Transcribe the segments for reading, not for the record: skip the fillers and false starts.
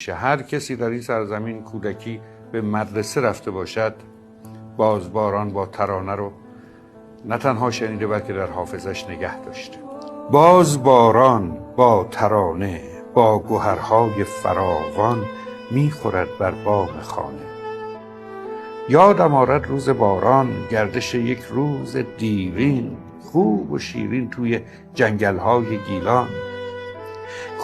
هر کسی در این سرزمین کودکی به مدرسه رفته باشد بازباران با ترانه رو نه تنها شنیده بلکه در حافظش نگه داشته. بازباران با ترانه با گوهرهای فراوان میخورد بر بام خانه. یادم آرد روز باران، گردش یک روز دیرین، خوب و شیرین توی جنگل‌های گیلان.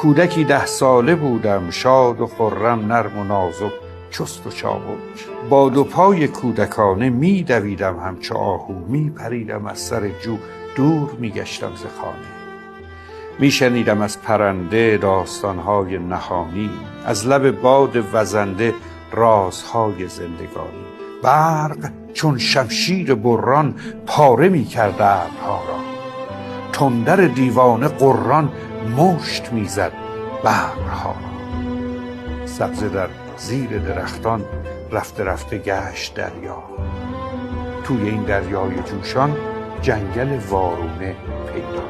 کودکی 10 ساله بودم، شاد و خرم، نرم و نازک، چست و چابک. با 2 پای کودکانه می دویدم همچو آهو، می پریدم از سر جو، دور می گشتم ز خانه. می شنیدم از پرنده داستانهای نهانی، از لب باد وزنده رازهای زندگانی. برق چون شمشیر بران پاره می کرد ابرها را، تندر دیوانه غران مشت می زد ببرها را. سبزه در زیر درختان رفته رفته گشت دریا، توی این دریای جوشان جنگل وارونه پیدا.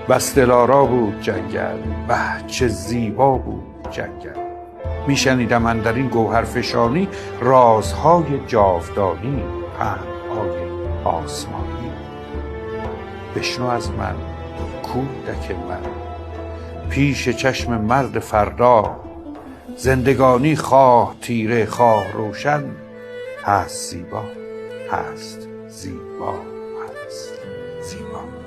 بس دلارا بود جنگل، وه چه زیبا بود جنگل. می شنیدم اندر این گوهرفشانی رازهای جاودانی، پندهای آسمانی. بشنو از من کودک من، پیش چشم مرد فردا، زندگانی خواه تیره خواه روشن، هست زیبا هست زیبا هست زیبا.